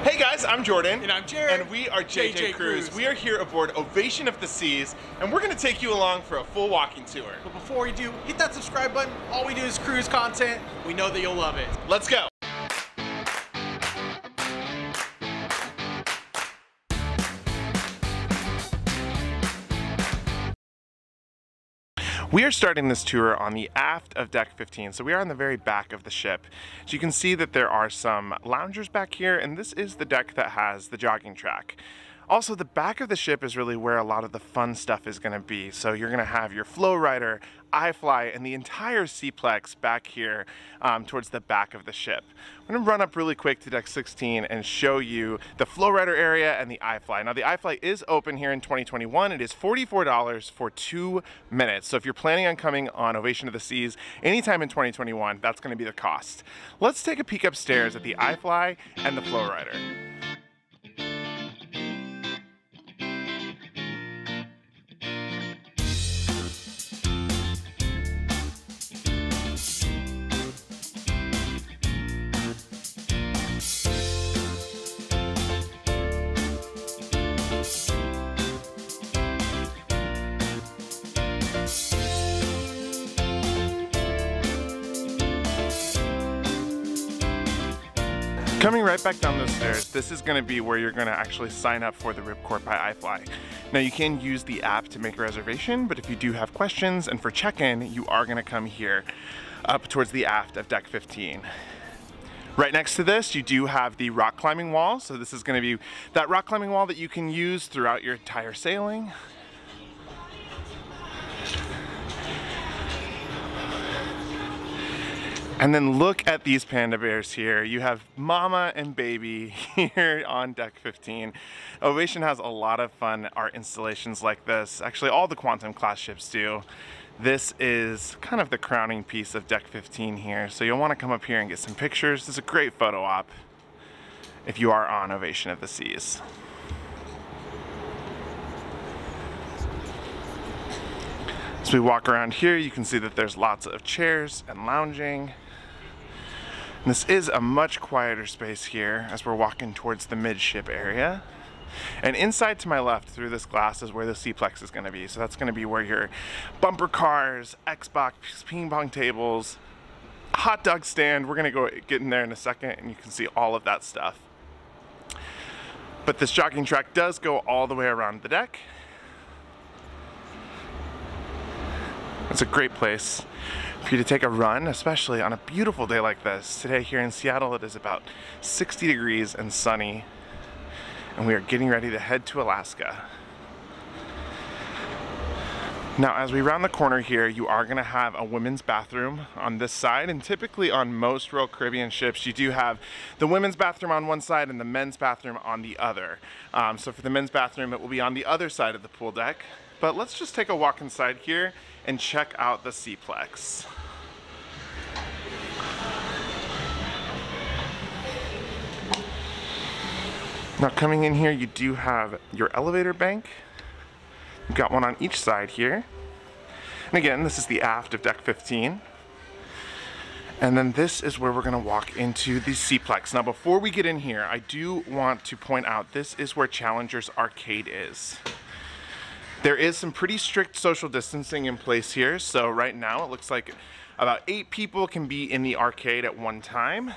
Hey guys, I'm Jordan. And I'm Jared. And we are JJ Cruise. Cruise. We are here aboard Ovation of the Seas, and we're going to take you along for a full walking tour. But before we do, hit that subscribe button. All we do is cruise content. We know that you'll love it. Let's go. We are starting this tour on the aft of deck 15, so we are on the very back of the ship. So you can see that there are some loungers back here, and this is the deck that has the jogging track. Also, the back of the ship is really where a lot of the fun stuff is going to be. So you're going to have your flow rider, iFly, and the entire Seaplex back here towards the back of the ship. I'm going to run up really quick to deck 16 and show you the flow rider area and the iFly. Now, the iFly is open here in 2021. It is $44 for 2 minutes. So if you're planning on coming on Ovation of the Seas anytime in 2021, that's going to be the cost. Let's take a peek upstairs at the iFly and the flow rider. Coming right back down those stairs, this is going to be where you're going to actually sign up for the Ripcord by iFly. Now you can use the app to make a reservation, but if you do have questions and for check-in, you are going to come here up towards the aft of deck 15. Right next to this, you do have the rock climbing wall. So this is going to be that rock climbing wall that you can use throughout your entire sailing. And then look at these panda bears here. You have mama and baby here on deck 15. Ovation has a lot of fun art installations like this. Actually, all the Quantum class ships do. This is kind of the crowning piece of deck 15 here. So you'll want to come up here and get some pictures. This is a great photo op if you are on Ovation of the Seas. As we walk around here, you can see that there's lots of chairs and lounging. And this is a much quieter space here as we're walking towards the midship area. And inside to my left through this glass is where the Seaplex is going to be. So that's going to be where your bumper cars, Xbox, ping pong tables, hot dog stand. We're going to go get in there in a second and you can see all of that stuff. But this jogging track does go all the way around the deck. It's a great place for you to take a run, especially on a beautiful day like this. Today here in Seattle, it is about 60 degrees and sunny, and we are getting ready to head to Alaska. Now, as we round the corner here, you are going to have a women's bathroom on this side, and typically on most Royal Caribbean ships, you do have the women's bathroom on one side and the men's bathroom on the other. So for the men's bathroom, it will be on the other side of the pool deck. But let's just take a walk inside here and check out the Seaplex. Now coming in here, you do have your elevator bank. You've got one on each side here. And again, this is the aft of deck 15. And then this is where we're gonna walk into the Seaplex. Now before we get in here, I do want to point out this is where Challenger's Arcade is. There is some pretty strict social distancing in place here, so right now it looks like about 8 people can be in the arcade at one time.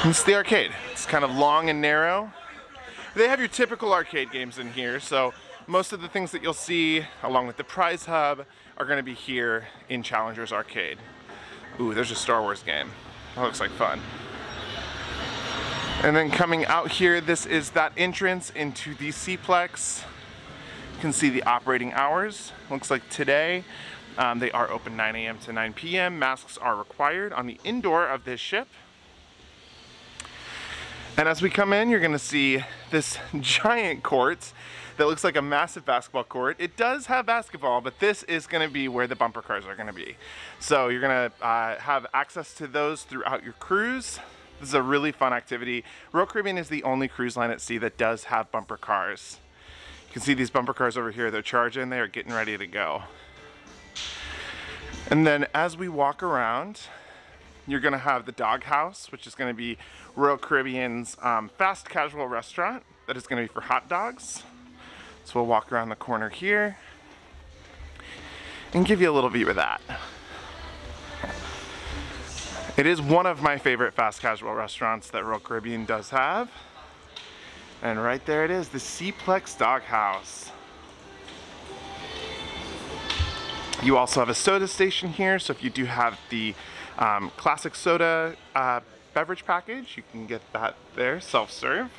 And it's the arcade. It's kind of long and narrow. They have your typical arcade games in here, so most of the things that you'll see, along with the prize hub, are going to be here in Challenger's Arcade. Ooh, there's a Star Wars game. That looks like fun. And then coming out here, this is that entrance into the Seaplex. You can see the operating hours. Looks like today they are open 9 a.m. to 9 p.m. Masks are required on the indoor of this ship. And as we come in, you're gonna see this giant court that looks like a massive basketball court. It does have basketball, but this is gonna be where the bumper cars are gonna be. So you're gonna have access to those throughout your cruise. This is a really fun activity. Royal Caribbean is the only cruise line at sea that does have bumper cars. You can see these bumper cars over here. They're charging, they are getting ready to go. And then as we walk around, you're gonna have the Dog House, which is gonna be Royal Caribbean's fast casual restaurant that is gonna be for hot dogs. So we'll walk around the corner here and give you a little view of that. It is one of my favorite fast casual restaurants that Royal Caribbean does have. And right there it is, the Seaplex Dog House. You also have a soda station here, so if you do have the classic soda beverage package, you can get that there, self-serve.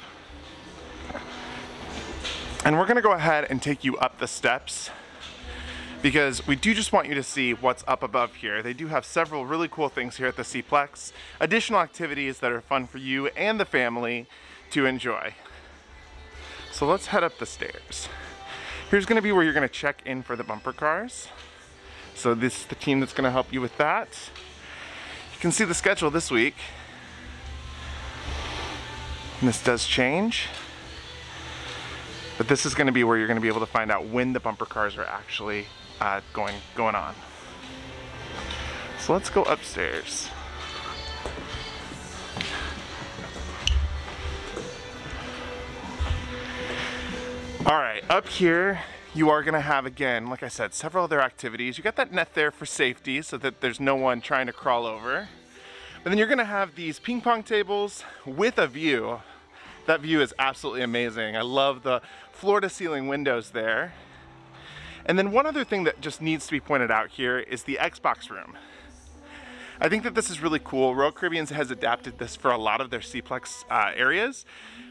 And we're gonna go ahead and take you up the steps because we do just want you to see what's up above here. They do have several really cool things here at the Seaplex, additional activities that are fun for you and the family to enjoy. So let's head up the stairs. Here's gonna be where you're gonna check in for the bumper cars. So this is the team that's gonna help you with that. You can see the schedule this week. And this does change. But this is gonna be where you're gonna be able to find out when the bumper cars are actually going on. So let's go upstairs. All right, up here, you are gonna have, again, like I said, several other activities. You got that net there for safety so that there's no one trying to crawl over. But then you're gonna have these ping pong tables with a view. That view is absolutely amazing. I love the floor to ceiling windows there. And then one other thing that just needs to be pointed out here is the Xbox room. I think that this is really cool. Royal Caribbean has adapted this for a lot of their Seaplex areas,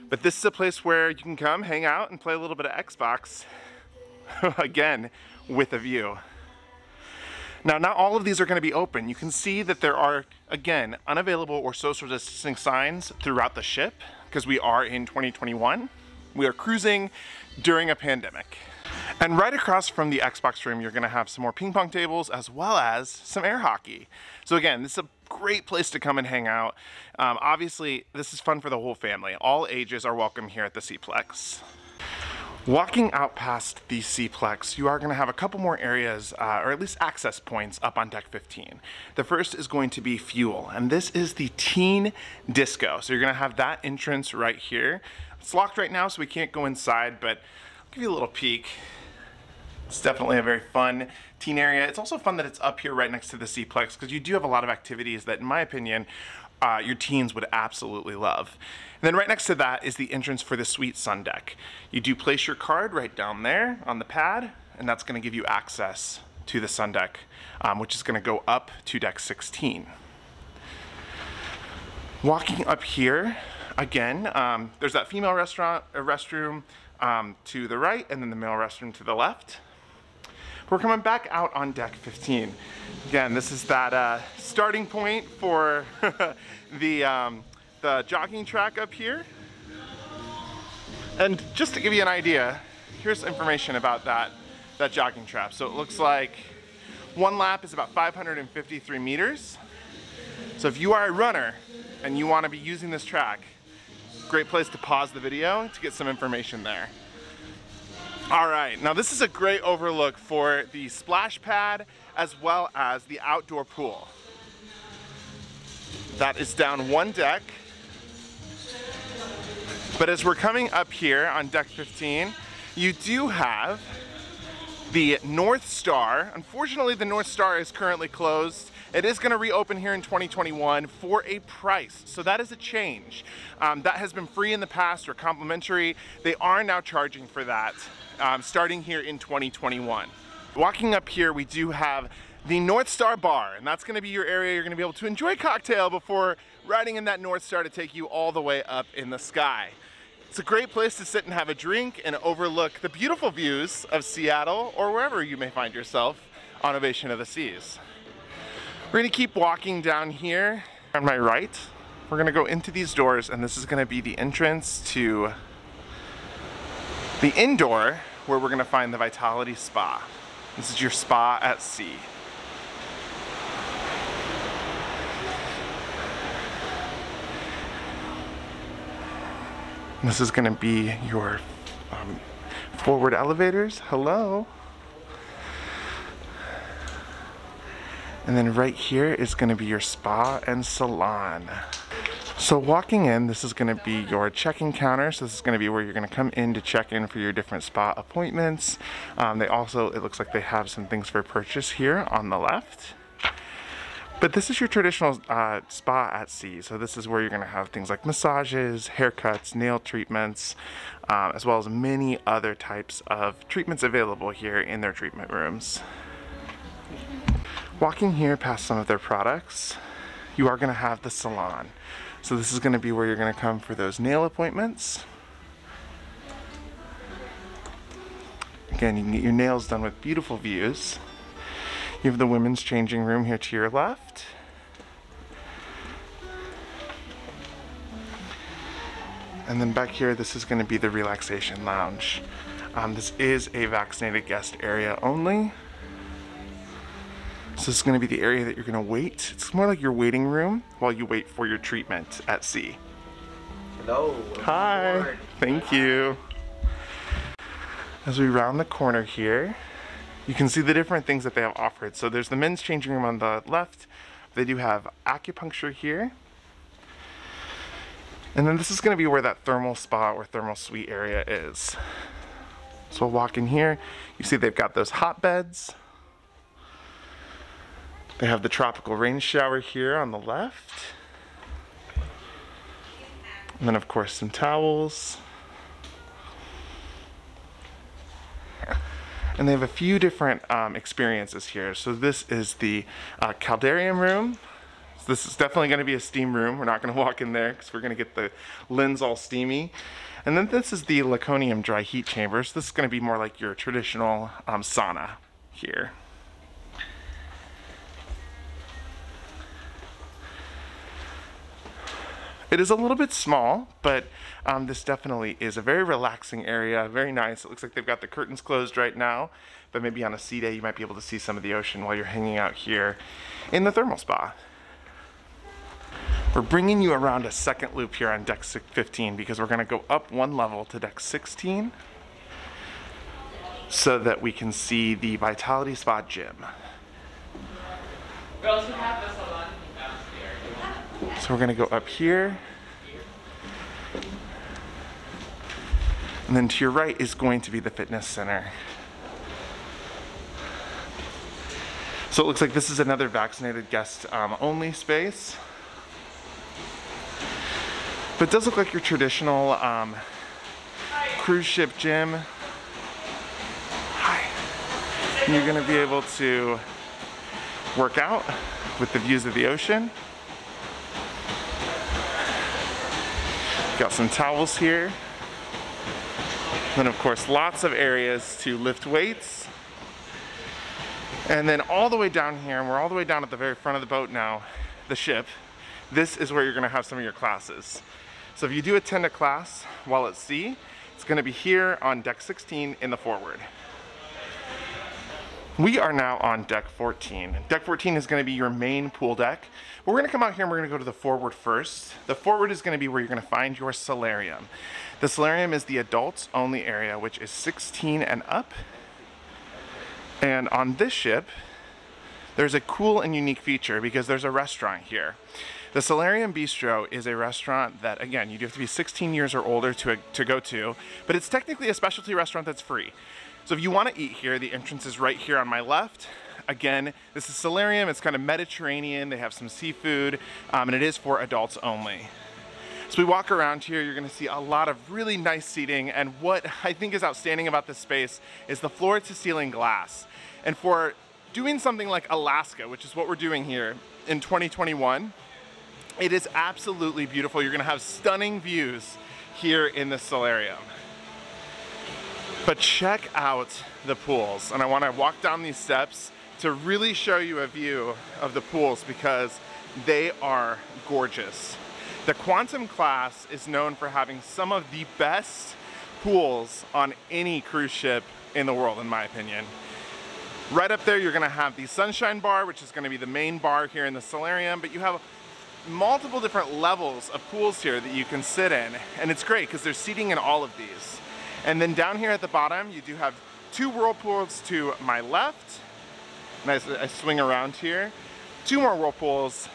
but this is a place where you can come, hang out, and play a little bit of Xbox, again, with a view. Now, not all of these are gonna be open. You can see that there are, again, unavailable or social distancing signs throughout the ship, because we are in 2021. We are cruising during a pandemic. And right across from the Xbox room, you're gonna have some more ping pong tables as well as some air hockey. So again, this is a great place to come and hang out. Obviously, this is fun for the whole family. All ages are welcome here at the Seaplex. Walking out past the Seaplex, you are gonna have a couple more areas, or at least access points up on deck 15. The first is going to be fuel, and this is the teen disco. So you're gonna have that entrance right here. It's locked right now, so we can't go inside, but I'll give you a little peek. It's definitely a very fun teen area. It's also fun that it's up here right next to the Seaplex because you do have a lot of activities that, in my opinion, your teens would absolutely love. And then right next to that is the entrance for the suite sun deck. You do place your card right down there on the pad, and that's gonna give you access to the sun deck, which is gonna go up to deck 16. Walking up here, again, there's that female restroom to the right, and then the male restroom to the left. We're coming back out on deck 15. Again, this is that starting point for the jogging track up here. And just to give you an idea, here's information about that jogging track. So it looks like one lap is about 553 meters. So if you are a runner and you want to be using this track, great place to pause the video to get some information there. All right, now this is a great overlook for the splash pad as well as the outdoor pool. That is down one deck. But as we're coming up here on deck 15, you do have the North Star. Unfortunately, the North Star is currently closed. It is gonna reopen here in 2021 for a price, so that is a change. That has been free in the past or complimentary. They are now charging for that, starting here in 2021. Walking up here, we do have the North Star Bar, and that's gonna be your area. You're gonna be able to enjoy a cocktail before riding in that North Star to take you all the way up in the sky. It's a great place to sit and have a drink and overlook the beautiful views of Seattle or wherever you may find yourself on Ovation of the Seas. We're gonna keep walking down here. On my right, we're gonna go into these doors, and this is gonna be the entrance to the indoor, where we're gonna find the Vitality Spa. This is your spa at sea. This is gonna be your forward elevators. Hello. And then right here is going to be your spa and salon. So walking in, this is going to be your check-in counter. So this is going to be where you're going to come in to check in for your different spa appointments. They also, it looks like they have some things for purchase here on the left. But this is your traditional spa at sea. So this is where you're going to have things like massages, haircuts, nail treatments, as well as many other types of treatments available here in their treatment rooms. Walking here past some of their products, you are going to have the salon. So this is going to be where you're going to come for those nail appointments. Again, you can get your nails done with beautiful views. You have the women's changing room here to your left. And then back here, this is going to be the relaxation lounge. This is a vaccinated guest area only. So this is going to be the area that you're going to wait. It's more like your waiting room while you wait for your treatment at sea. Hello. Hi. Thank you. As we round the corner here, you can see the different things that they have offered. So there's the men's changing room on the left. They do have acupuncture here. And then this is going to be where that thermal spa or thermal suite area is. So we'll walk in here. You see they've got those hot beds. They have the tropical rain shower here on the left. And then of course some towels. And they have a few different experiences here. So this is the Caldarium room. So this is definitely going to be a steam room. We're not going to walk in there because we're going to get the lens all steamy. And then this is the Laconium dry heat chamber. So this is going to be more like your traditional sauna here. It is a little bit small, but this definitely is a very relaxing area, very nice. It looks like they've got the curtains closed right now, but maybe on a sea day you might be able to see some of the ocean while you're hanging out here in the thermal spa. We're bringing you around a second loop here on deck 15 because we're going to go up one level to deck 16 so that we can see the Vitality Spa gym. We also have the salon downstairs. So we're going to go up here. And then to your right is going to be the fitness center. So it looks like this is another vaccinated guest only space. But it does look like your traditional cruise ship gym. Hi. And you're going to be able to work out with the views of the ocean. Got some towels here. Then of course lots of areas to lift weights. And then all the way down here, and we're all the way down at the very front of the boat now, the ship, this is where you're gonna have some of your classes. So if you do attend a class while at sea, it's gonna be here on deck 16 in the forward. We are now on deck 14. Deck 14 is going to be your main pool deck. But we're going to come out here and we're going to go to the forward first. The forward is going to be where you're going to find your solarium. The solarium is the adults only area, which is 16 and up. And on this ship, there's a cool and unique feature because there's a restaurant here. The Solarium Bistro is a restaurant that, again, you do have to be 16 years or older to go to, but it's technically a specialty restaurant that's free. So if you want to eat here, the entrance is right here on my left. Again, this is Solarium. It's kind of Mediterranean. They have some seafood, and it is for adults only. So we walk around here, you're going to see a lot of really nice seating, and what I think is outstanding about this space is the floor to ceiling glass. And for doing something like Alaska, which is what we're doing here in 2021, it is absolutely beautiful. You're going to have stunning views here in the solarium. But check out the pools, and I want to walk down these steps to really show you a view of the pools because they are gorgeous. The Quantum class is known for having some of the best pools on any cruise ship in the world, in my opinion. Right up there, you're going to have the Sunshine Bar, which is going to be the main bar here in the solarium, but you have multiple different levels of pools here that you can sit in, and it's great because there's seating in all of these. And then down here at the bottom, you do have two whirlpools to my left, and I swing around here. 2 more whirlpools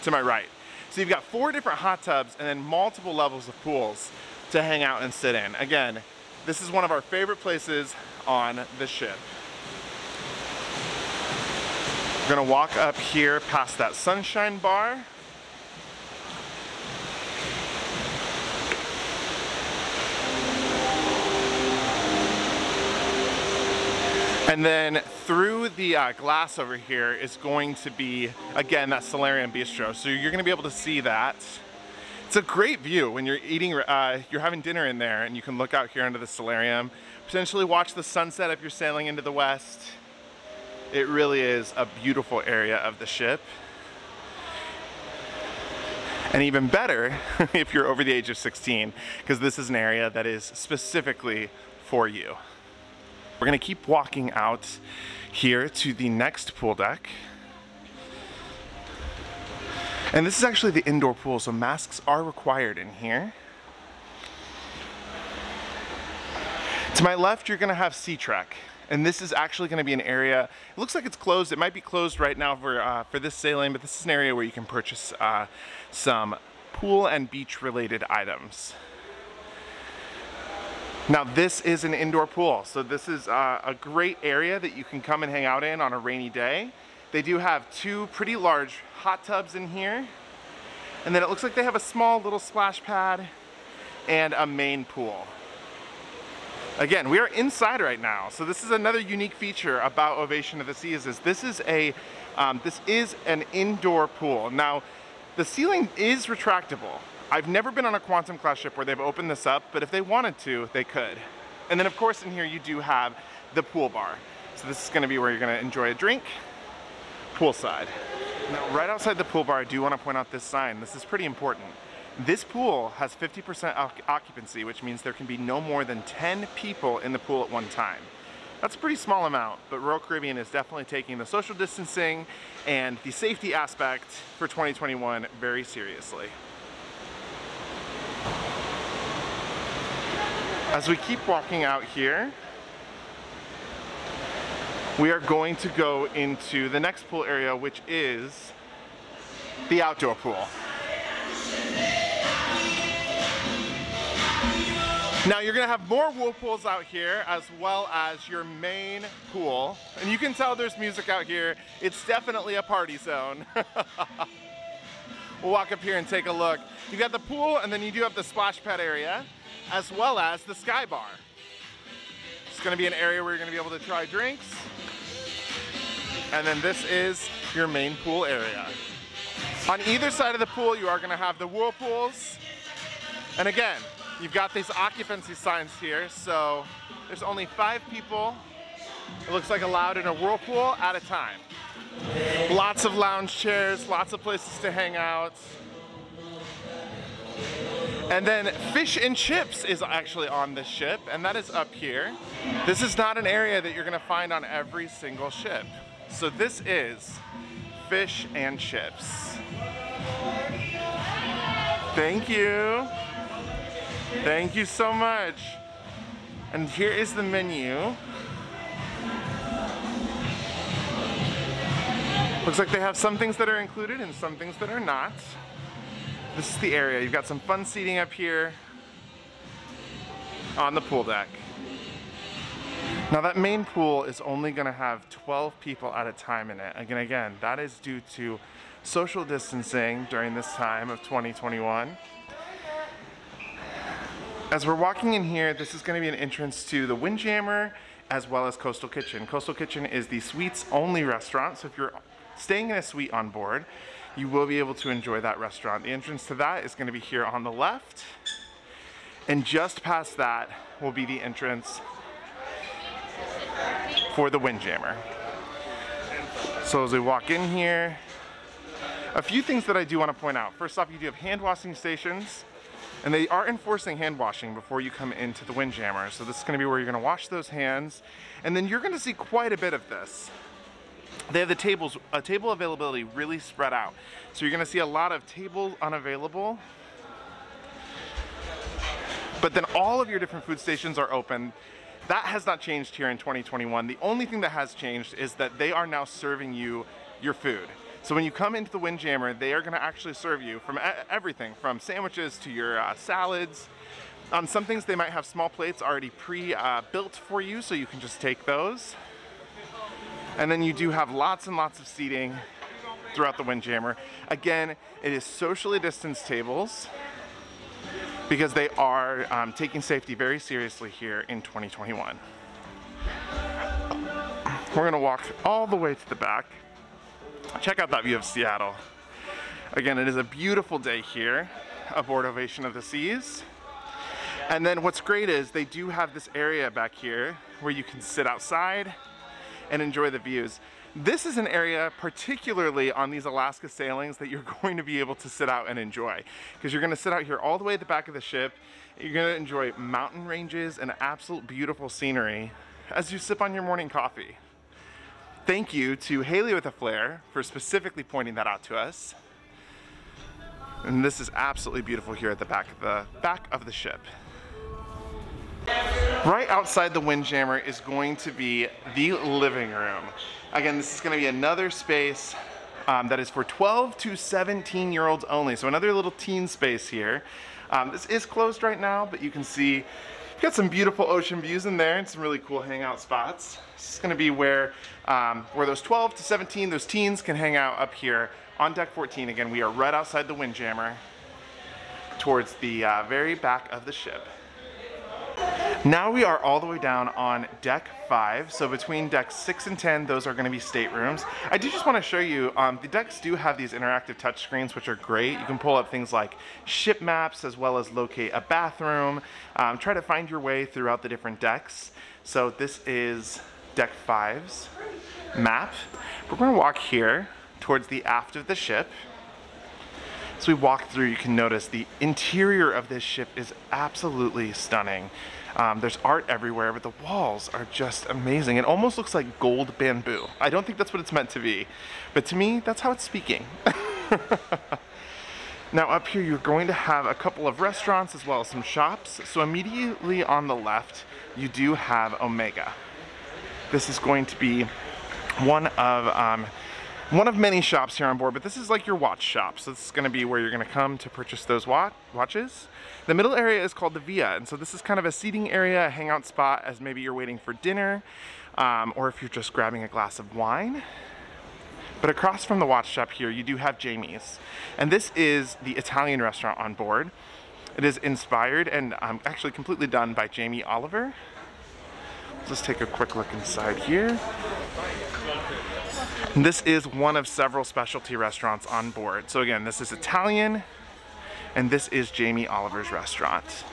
to my right. So you've got 4 different hot tubs and then multiple levels of pools to hang out and sit in. Again, this is one of our favorite places on the ship. We're gonna walk up here past that sunshine bar. And then through the glass over here is going to be, again, that solarium bistro. So you're gonna be able to see that. It's a great view when you're eating, you're having dinner in there and you can look out here under the solarium, potentially watch the sunset if you're sailing into the west. It really is a beautiful area of the ship. And even better if you're over the age of 16, because this is an area that is specifically for you. We're gonna keep walking out here to the next pool deck. And this is actually the indoor pool, so masks are required in here. To my left, you're gonna have Sea Trek. And this is actually gonna be an area, it looks like it's closed. It might be closed right now for this sailing, but this is an area where you can purchase some pool and beach related items. Now this is an indoor pool, so this is a great area that you can come and hang out in on a rainy day. They do have 2 pretty large hot tubs in here, and then it looks like they have a small little splash pad and a main pool. Again, we are inside right now, so this is another unique feature about Ovation of the Seas is this is an indoor pool. Now, the ceiling is retractable. I've never been on a Quantum class ship where they've opened this up, but if they wanted to, they could. And then of course in here you do have the pool bar. So this is gonna be where you're gonna enjoy a drink, poolside. Now right outside the pool bar, I do wanna point out this sign. This is pretty important. This pool has 50% occupancy, which means there can be no more than 10 people in the pool at one time. That's a pretty small amount, but Royal Caribbean is definitely taking the social distancing and the safety aspect for 2021 very seriously. As we keep walking out here, we are going to go into the next pool area, which is the outdoor pool. Now you're gonna have more whirlpools out here as well as your main pool. And you can tell there's music out here. It's definitely a party zone. We'll walk up here and take a look. You got the pool and then you do have the splash pad area as well as the sky bar. It's gonna be an area where you're gonna be able to try drinks. And then this is your main pool area. On either side of the pool, you are gonna have the whirlpools. And again, you've got these occupancy signs here, so there's only 5 people, it looks like, allowed in a whirlpool at a time. Lots of lounge chairs, lots of places to hang out. And then fish and chips is actually on this ship, and that is up here. This is not an area that you're gonna find on every single ship. So this is fish and chips. Thank you. Thank you so much. And here is the menu. Looks like they have some things that are included and some things that are not. This is the area. You've got some fun seating up here on the pool deck. Now that main pool is only gonna have 12 people at a time in it. Again, that is due to social distancing during this time of 2021. As we're walking in here, this is gonna be an entrance to the Windjammer as well as Coastal Kitchen. Coastal Kitchen is the suites only restaurant, so if you're staying in a suite on board, you will be able to enjoy that restaurant. The entrance to that is gonna be here on the left, and just past that will be the entrance for the Windjammer. So as we walk in here, a few things that I do want to point out. First off, you do have hand washing stations, and they are enforcing hand washing before you come into the Windjammer. So this is going to be where you're going to wash those hands, and then you're going to see quite a bit of this. They have the table availability really spread out. So you're going to see a lot of tables unavailable, but then all of your different food stations are open. That has not changed here in 2021. The only thing that has changed is that they are now serving you your food. So when you come into the Windjammer, they are going to actually serve you from everything from sandwiches to your salads. On some things they might have small plates already pre-built for you, so you can just take those. And then you do have lots and lots of seating throughout the Windjammer. Again, it is socially distanced tables because they are taking safety very seriously here in 2021. We're gonna walk all the way to the back. Check out that view of Seattle. Again, it is a beautiful day here aboard Ovation of the Seas. And then what's great is they do have this area back here where you can sit outside and enjoy the views. This is an area, particularly on these Alaska sailings, that you're going to be able to sit out and enjoy. Because you're gonna sit out here all the way at the back of the ship. You're gonna enjoy mountain ranges and absolute beautiful scenery as you sip on your morning coffee. Thank you to Haley with a Flare for specifically pointing that out to us. And this is absolutely beautiful here at the back of the ship. Right outside the Windjammer is going to be the living room. Again, this is going to be another space that is for 12 to 17-year-olds only. So another little teen space here. This is closed right now, but you can see you've got some beautiful ocean views in there and some really cool hangout spots. This is going to be where those 12 to 17, those teens can hang out up here on deck 14. Again, we are right outside the Windjammer towards the very back of the ship. Now we are all the way down on deck 5, so between decks 6 and 10, those are going to be staterooms. I do just want to show you, the decks do have these interactive touchscreens, which are great. You can pull up things like ship maps, as well as locate a bathroom, try to find your way throughout the different decks. So this is deck 5's map. We're going to walk here towards the aft of the ship. As we walk through, you can notice the interior of this ship is absolutely stunning. There's art everywhere, but the walls are just amazing. It almost looks like gold bamboo. I don't think that's what it's meant to be, but to me, that's how it's speaking. Now up here, you're going to have a couple of restaurants as well as some shops. So immediately on the left, you do have Omega. This is going to be one of many shops here on board, but this is like your watch shop. So this is going to be where you're going to come to purchase those watches. The middle area is called the Via, and so this is kind of a seating area, a hangout spot as maybe you're waiting for dinner, or if you're just grabbing a glass of wine. But across from the watch shop here, you do have Jamie's, and this is the Italian restaurant on board. It is inspired and actually completely done by Jamie Oliver. Let's take a quick look inside here. This is one of several specialty restaurants on board. So again, this is Italian, and this is Jamie Oliver's restaurant.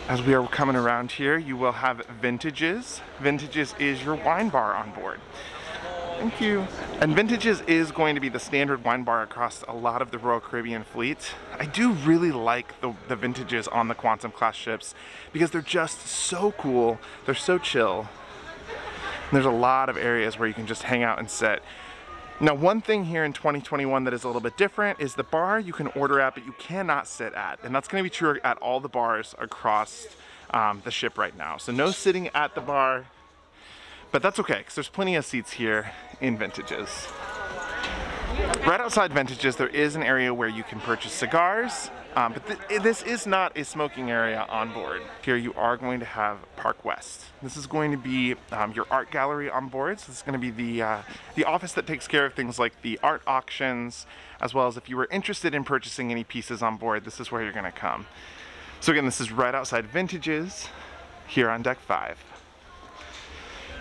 As we are coming around here, you will have Vintages. Vintages is your wine bar on board. Thank you. And Vintages is going to be the standard wine bar across a lot of the Royal Caribbean fleet. I do really like the Vintages on the Quantum class ships because they're just so cool. They're so chill. There's a lot of areas where you can just hang out and sit. Now, one thing here in 2021 that is a little bit different is the bar you can order at, but you cannot sit at. And that's going to be true at all the bars across the ship right now. So no sitting at the bar, but that's okay because there's plenty of seats here in Vintages. Right outside Vintages, there is an area where you can purchase cigars, but this is not a smoking area on board. Here you are going to have Park West. This is going to be your art gallery on board. So this is going to be the office that takes care of things like the art auctions, as well as if you were interested in purchasing any pieces on board, this is where you're going to come. So again, this is right outside Vintages here on deck 5.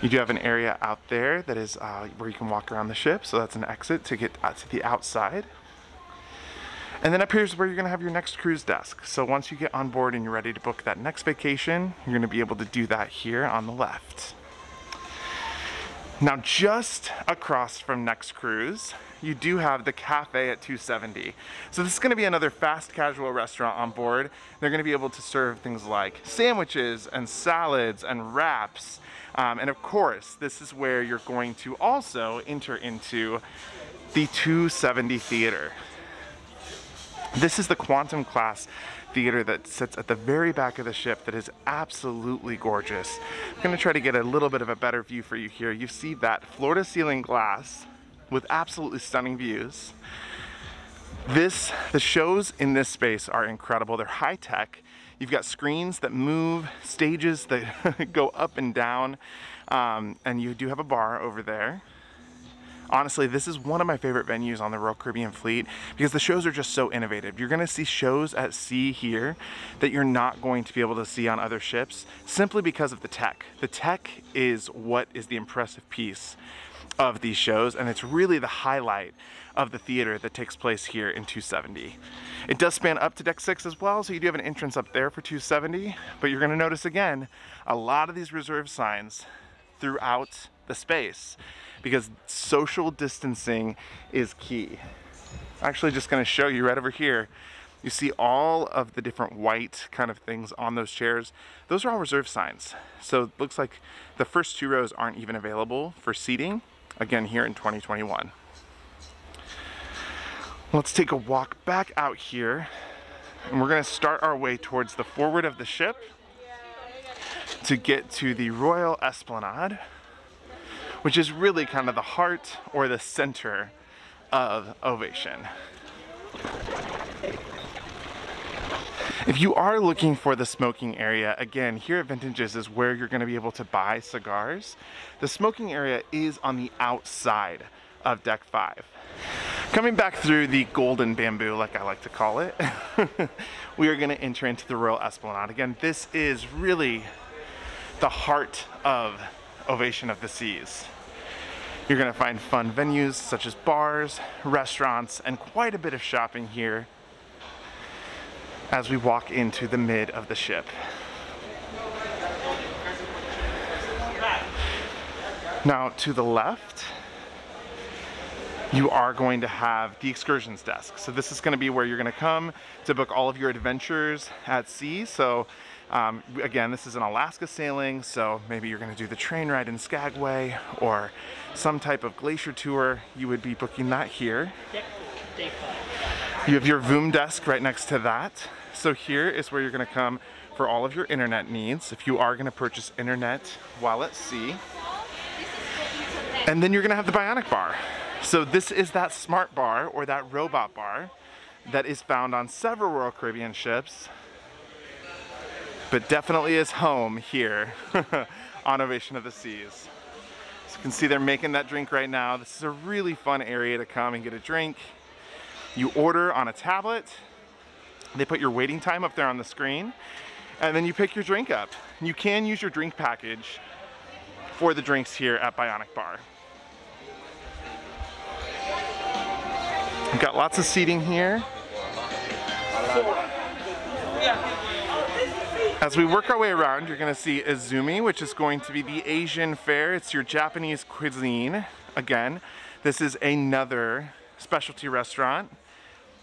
You do have an area out there that is where you can walk around the ship, so that's an exit to get out to the outside. And then up here is where you're going to have your next cruise desk. So once you get on board and you're ready to book that next vacation, you're going to be able to do that here on the left. Now just across from Next Cruise, you do have the Cafe at 270. So this is going to be another fast casual restaurant on board. They're going to be able to serve things like sandwiches and salads and wraps. And of course, this is where you're going to also enter into the 270 theater. This is the Quantum class theater that sits at the very back of the ship that is absolutely gorgeous. I'm going to try to get a little bit of a better view for you here. You see that floor-to-ceiling glass with absolutely stunning views. The shows in this space are incredible. They're high-tech. You've got screens that move, stages that go up and down, and you do have a bar over there. Honestly, this is one of my favorite venues on the Royal Caribbean fleet because the shows are just so innovative. You're gonna see shows at sea here that you're not going to be able to see on other ships simply because of the tech. The tech is what is the impressive piece of these shows, and it's really the highlight of the theater that takes place here in 270. It does span up to deck 6 as well, so you do have an entrance up there for 270, but you're gonna notice again, a lot of these reserve signs throughout the space, because social distancing is key. Actually, just gonna show you right over here. You see all of the different white kind of things on those chairs. Those are all reserve signs. So it looks like the first 2 rows aren't even available for seating, again, here in 2021. Let's take a walk back out here, and we're gonna start our way towards the forward of the ship to get to the Royal Esplanade, which is really kind of the heart or the center of Ovation. If you are looking for the smoking area, again, here at Vintages is where you're gonna be able to buy cigars. The smoking area is on the outside of deck 5. Coming back through the golden bamboo, like I like to call it, we are gonna enter into the Royal Esplanade. Again, this is really the heart of Ovation of the Seas. You're gonna find fun venues such as bars, restaurants, and quite a bit of shopping here as we walk into the mid of the ship. Now to the left, you are going to have the excursions desk. So this is gonna be where you're gonna come to book all of your adventures at sea. So again, this is an Alaska sailing, so maybe you're gonna do the train ride in Skagway or some type of glacier tour. You would be booking that here. You have your VOOM desk right next to that. So here is where you're gonna come for all of your internet needs if you are gonna purchase internet while at sea. And then you're gonna have the Bionic bar. So this is that smart bar or that robot bar that is found on several Royal Caribbean ships, but definitely is home here on Ovation of the Seas. So you can see they're making that drink right now. This is a really fun area to come and get a drink. You order on a tablet. They put your waiting time up there on the screen, and then you pick your drink up. You can use your drink package for the drinks here at Bionic Bar. We've got lots of seating here. As we work our way around, you're gonna see Izumi, which is going to be the Asian fare. It's your Japanese cuisine. Again, this is another specialty restaurant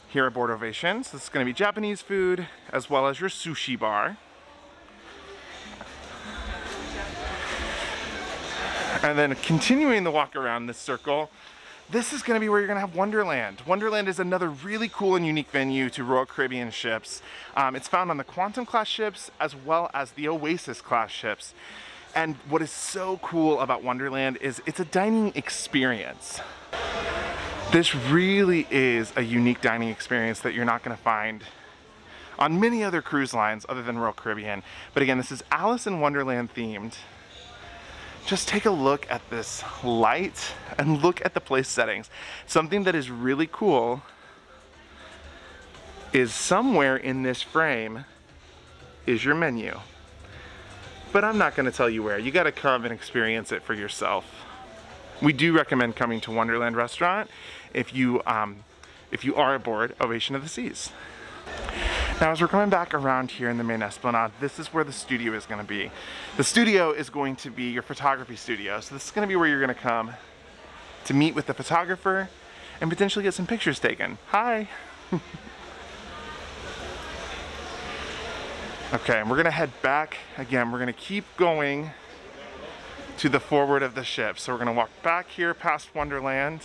here aboard Ovation. So this is gonna be Japanese food as well as your sushi bar. And then continuing the walk around this circle, this is gonna be where you're gonna have Wonderland. Wonderland is another really cool and unique venue to Royal Caribbean ships. It's found on the Quantum class ships as well as the Oasis class ships. And what is so cool about Wonderland is it's a dining experience. This really is a unique dining experience that you're not gonna find on many other cruise lines other than Royal Caribbean. But again, this is Alice in Wonderland themed. Just take a look at this light and look at the place settings. Something that is really cool is somewhere in this frame is your menu. But I'm not gonna tell you where. You gotta come and experience it for yourself. We do recommend coming to Wonderland Restaurant if you are aboard Ovation of the Seas. Now as we're coming back around here in the main Esplanade, this is where the studio is going to be. The studio is going to be your photography studio. So this is going to be where you're going to come to meet with the photographer and potentially get some pictures taken. Hi! Okay, and we're going to head back. Again, we're going to keep going to the forward of the ship. So we're going to walk back here past Wonderland.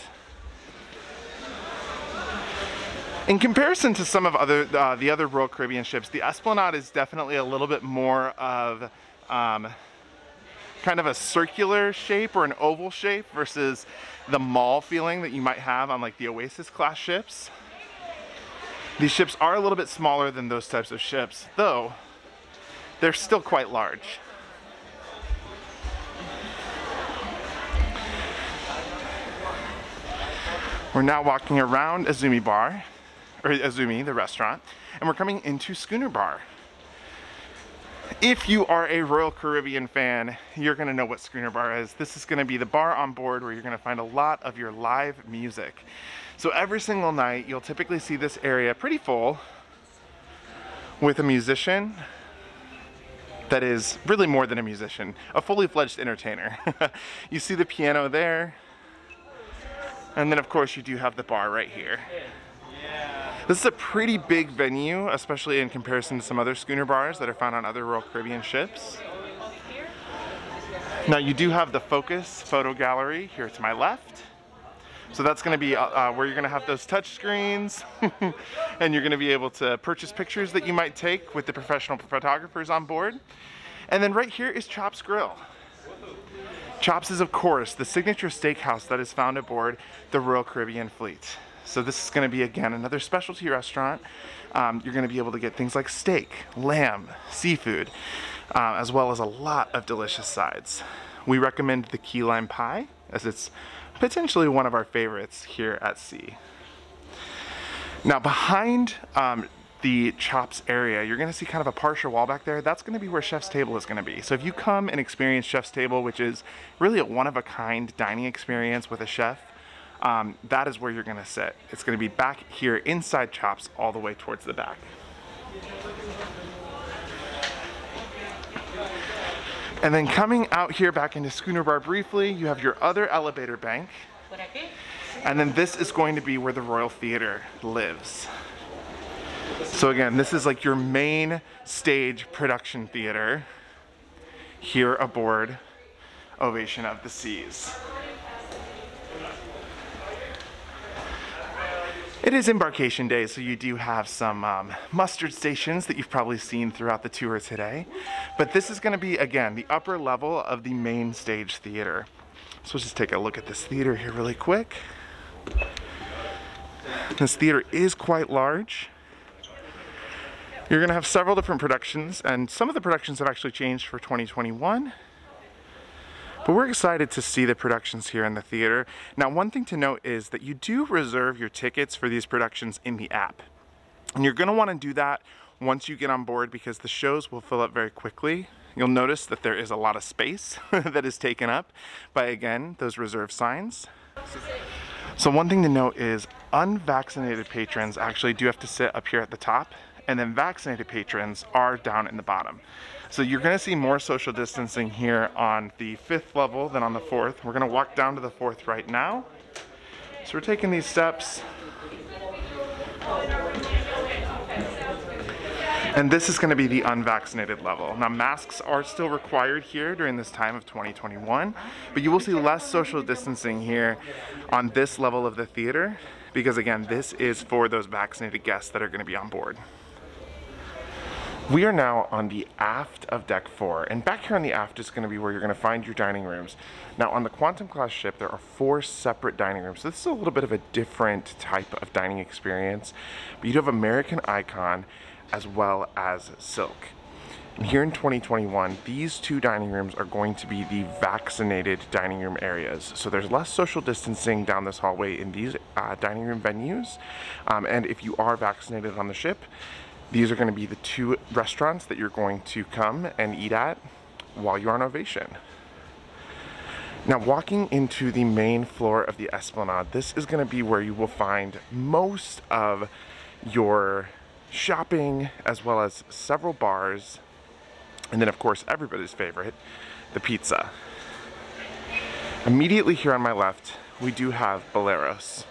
In comparison to some of the other Royal Caribbean ships, the Esplanade is definitely a little bit more of kind of a circular shape or an oval shape versus the mall feeling that you might have on like the Oasis class ships. These ships are a little bit smaller than those types of ships, though they're still quite large. We're now walking around Azumi Bar, or Azumi, the restaurant, and we're coming into Schooner Bar. If you are a Royal Caribbean fan, you're gonna know what Schooner Bar is. This is gonna be the bar on board where you're gonna find a lot of your live music. So every single night, you'll typically see this area pretty full with a musician that is really more than a musician, a fully fledged entertainer. You see the piano there, and then of course you do have the bar right here. This is a pretty big venue, especially in comparison to some other schooner bars that are found on other Royal Caribbean ships. Now you do have the Focus photo gallery here to my left. So that's going to be where you're going to have those touch screens and you're going to be able to purchase pictures that you might take with the professional photographers on board. And then right here is Chops Grille. Chops is of course the signature steakhouse that is found aboard the Royal Caribbean fleet. So this is going to be, again, another specialty restaurant. You're going to be able to get things like steak, lamb, seafood, as well as a lot of delicious sides. We recommend the key lime pie, as it's potentially one of our favorites here at sea. Now behind the Chops area, you're going to see kind of a partial wall back there. That's going to be where Chef's Table is going to be. So if you come and experience Chef's Table, which is really a one-of-a-kind dining experience with a chef, that is where you're going to sit. It's going to be back here inside Chops all the way towards the back. And then coming out here back into Schooner Bar briefly, you have your other elevator bank. And then this is going to be where the Royal Theatre lives. So again, this is like your main stage production theater here aboard Ovation of the Seas. It is embarkation day, so you do have some mustard stations that you've probably seen throughout the tour today. But this is going to be, again, the upper level of the main stage theater. So let's just take a look at this theater here really quick. This theater is quite large. You're going to have several different productions, and some of the productions have actually changed for 2021. But we're excited to see the productions here in the theater. Now, one thing to note is that you do reserve your tickets for these productions in the app. And you're going to want to do that once you get on board because the shows will fill up very quickly. You'll notice that there is a lot of space that is taken up by, again, those reserve signs. So one thing to note is unvaccinated patrons actually do have to sit up here at the top, and then vaccinated patrons are down in the bottom. So you're going to see more social distancing here on the 5th level than on the 4th. We're going to walk down to the 4th right now. So we're taking these steps. And this is going to be the unvaccinated level. Now masks are still required here during this time of 2021, but you will see less social distancing here on this level of the theater because again, this is for those vaccinated guests that are going to be on board. We are now on the aft of Deck 4, and back here on the aft is going to be where you're going to find your dining rooms. Now on the Quantum class ship, there are 4 separate dining rooms. So this is a little bit of a different type of dining experience, but you do have American Icon as well as Silk. And here in 2021, these 2 dining rooms are going to be the vaccinated dining room areas. So there's less social distancing down this hallway in these dining room venues. And if you are vaccinated on the ship, these are going to be the 2 restaurants that you're going to come and eat at while you're on Ovation. Now walking into the main floor of the Esplanade, this is going to be where you will find most of your shopping as well as several bars, and then of course everybody's favorite, the pizza. Immediately here on my left, we do have Boleros.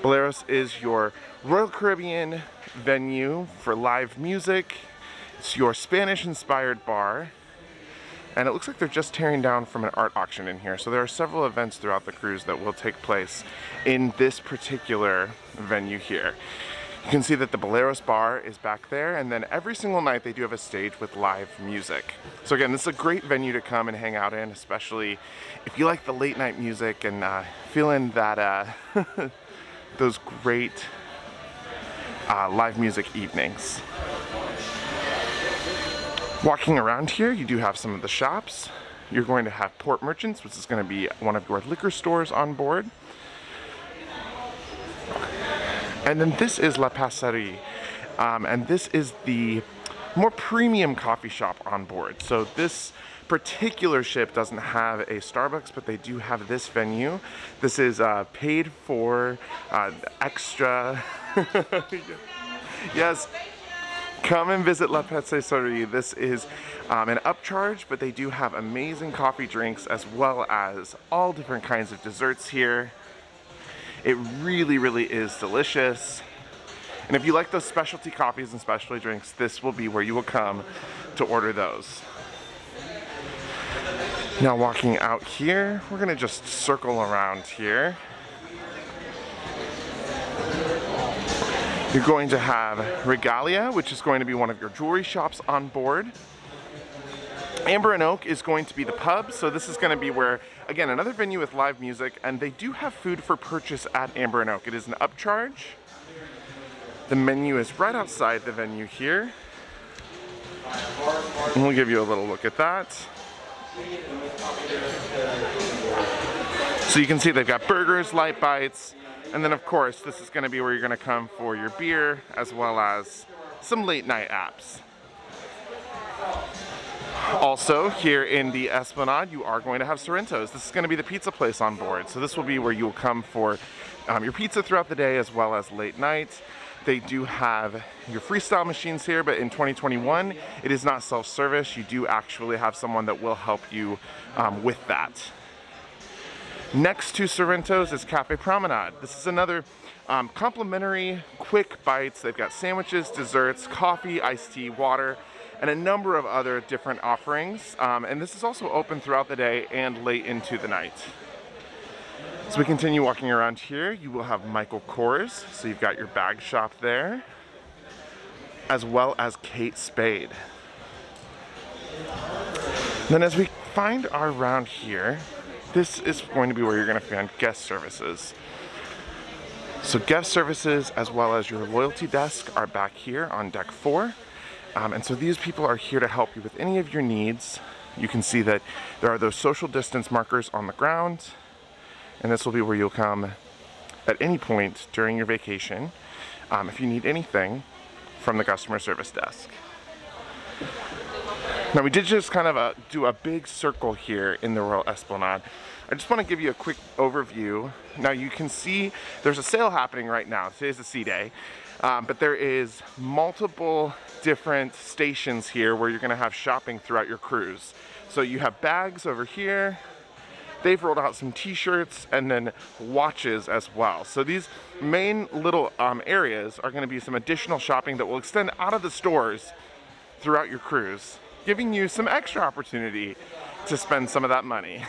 Boleros is your Royal Caribbean venue for live music. It's your Spanish-inspired bar, and it looks like they're just tearing down from an art auction in here. So there are several events throughout the cruise that will take place in this particular venue here. You can see that the Boleros bar is back there, and then every single night they do have a stage with live music. So again, this is a great venue to come and hang out in, especially if you like the late night music and feeling that those great live music evenings. Walking around here, you do have some of the shops. You're going to have Port Merchants, which is going to be one of your liquor stores on board. And then this is La Passerie, and this is the more premium coffee shop on board. So this particular ship doesn't have a Starbucks, but they do have this venue. This is paid for extra. Yes, come and visit La Passerie. This is an upcharge, but they do have amazing coffee drinks as well as all different kinds of desserts here. It really, really is delicious. And if you like those specialty coffees and specialty drinks, this will be where you will come to order those. Now walking out here, we're gonna just circle around here. You're going to have Regalia, which is going to be one of your jewelry shops on board. Amber and Oak is going to be the pub, so this is going to be where, again, another venue with live music, and they do have food for purchase at Amber and Oak. It is an upcharge. The menu is right outside the venue here. And we'll give you a little look at that. So you can see they've got burgers, light bites, and then of course this is going to be where you're going to come for your beer as well as some late night apps. Also, here in the Esplanade, you are going to have Sorrento's. This is going to be the pizza place on board. So this will be where you will come for your pizza throughout the day as well as late night. They do have your freestyle machines here, but in 2021, it is not self-service. You do actually have someone that will help you with that. Next to Sorrento's is Cafe Promenade. This is another complimentary quick bites. They've got sandwiches, desserts, coffee, iced tea, water, and a number of other different offerings. And this is also open throughout the day and late into the night. As we continue walking around here, you will have Michael Kors. So you've got your bag shop there, as well as Kate Spade. Then as we find our round here, this is going to be where you're going to find guest services. So guest services as well as your loyalty desk are back here on deck 4. And so these people are here to help you with any of your needs. You can see that there are those social distance markers on the ground, and this will be where you'll come at any point during your vacation if you need anything from the customer service desk. Now we did just kind of do a big circle here in the Royal Esplanade. I just want to give you a quick overview. Now you can see there's a sale happening right now. Today's the sea day. But there is multiple different stations here where you're going to have shopping throughout your cruise. So you have bags over here. They've rolled out some t-shirts and then watches as well. So these main little areas are going to be some additional shopping that will extend out of the stores throughout your cruise, giving you some extra opportunity to spend some of that money.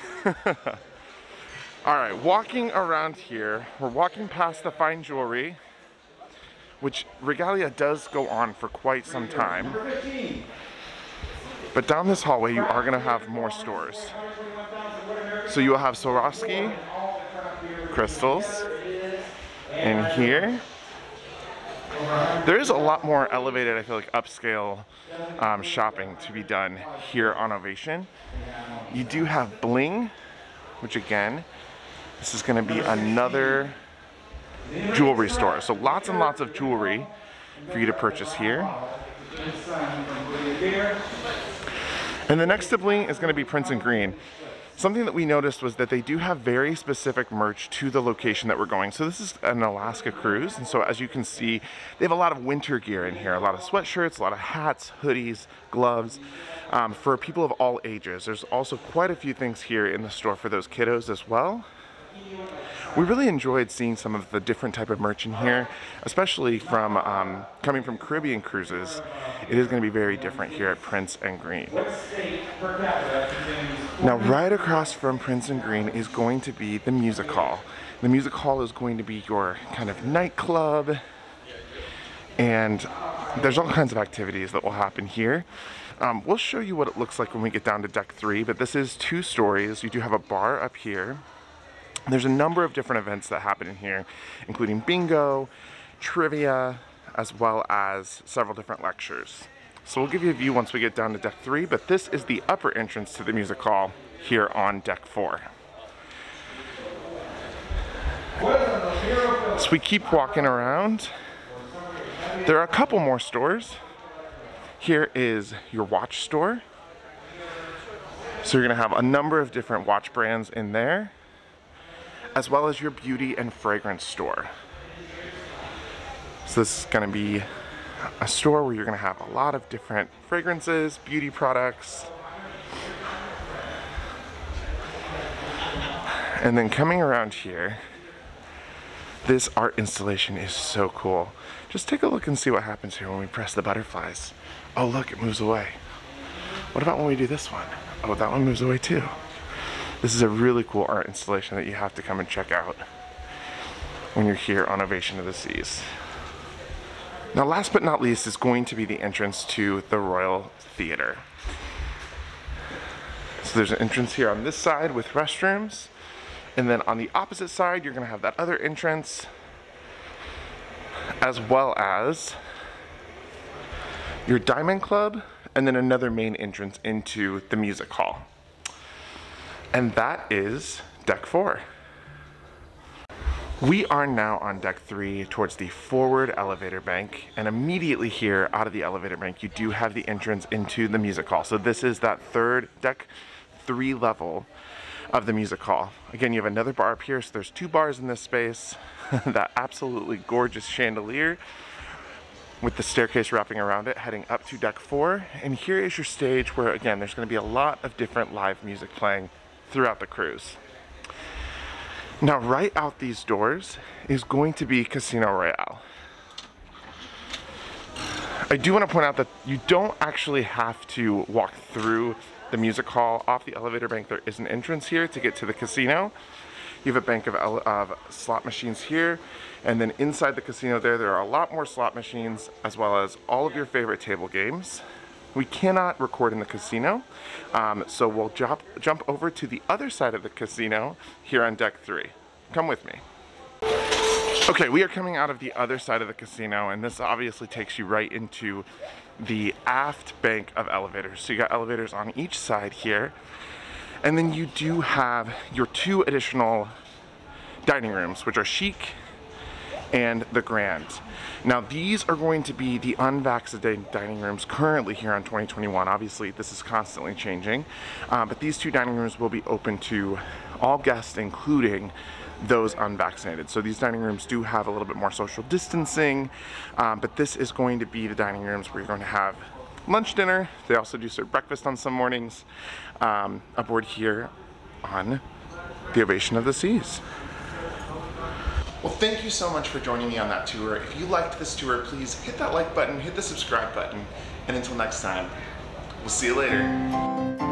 All right, walking around here, we're walking past the fine jewelry, which Regalia does go on for quite some time. But down this hallway, you are gonna have more stores. So you will have Swarovski crystals in here. There is a lot more elevated, I feel like, upscale shopping to be done here on Ovation. You do have bling, which again, this is gonna be another jewelry store. So lots and lots of jewelry for you to purchase here. And the next to bling is going to be Prince and Green. Something that we noticed was that they do have very specific merch to the location that we're going. So this is an Alaska cruise, and so as you can see, they have a lot of winter gear in here. A lot of sweatshirts, a lot of hats, hoodies, gloves, for people of all ages. There's also quite a few things here in the store for those kiddos as well. We really enjoyed seeing some of the different type of merch in here, especially from coming from Caribbean Cruises. It is going to be very different here at Prince and Green. Now, right across from Prince and Green is going to be the music hall. The music hall is going to be your kind of nightclub. and there's all kinds of activities that will happen here. We'll show you what it looks like when we get down to deck 3, but this is 2 stories. You do have a bar up here. There's a number of different events that happen in here, including bingo, trivia, as well as several different lectures. So we'll give you a view once we get down to deck 3, but this is the upper entrance to the music hall here on deck 4. So we keep walking around. There are a couple more stores. Here is your watch store. So you're gonna have a number of different watch brands in there, as well as your beauty and fragrance store. So this is gonna be a store where you're gonna have a lot of different fragrances, beauty products. And then coming around here, this art installation is so cool. Just take a look and see what happens here when we press the butterflies. Oh look, it moves away. What about when we do this one? Oh, that one moves away too. This is a really cool art installation that you have to come and check out when you're here on Ovation of the Seas. Now last but not least is going to be the entrance to the Royal Theater. So there's an entrance here on this side with restrooms, and then on the opposite side you're gonna have that other entrance, as well as your Diamond Club, and then another main entrance into the music hall. And that is deck 4. We are now on deck 3 towards the forward elevator bank, and immediately here out of the elevator bank you do have the entrance into the music hall. So this is that third deck 3 level of the music hall. Again, you have another bar up here, so there's 2 bars in this space. That absolutely gorgeous chandelier with the staircase wrapping around it heading up to deck 4. And here is your stage where, again, there's going to be a lot of different live music playing throughout the cruise. Now right out these doors is going to be Casino Royale. I do want to point out that you don't actually have to walk through the music hall. Off the elevator bank there is an entrance here to get to the casino. You have a bank of slot machines here, and then inside the casino there are a lot more slot machines, as well as all of your favorite table games. We cannot record in the casino, so we'll jump over to the other side of the casino here on deck 3. Come with me. Okay, we are coming out of the other side of the casino, and this obviously takes you right into the aft bank of elevators. So you got elevators on each side here, and then you do have your 2 additional dining rooms, which are Chic and the Grand. Now these are going to be the unvaccinated dining rooms currently here on 2021. Obviously this is constantly changing, but these 2 dining rooms will be open to all guests, including those unvaccinated. So these dining rooms do have a little bit more social distancing, but this is going to be the dining rooms where you're going to have lunch, dinner. They also do serve breakfast on some mornings aboard here on the Ovation of the Seas. Well, thank you so much for joining me on that tour. If you liked this tour, please hit that like button, hit the subscribe button, and until next time, we'll see you later.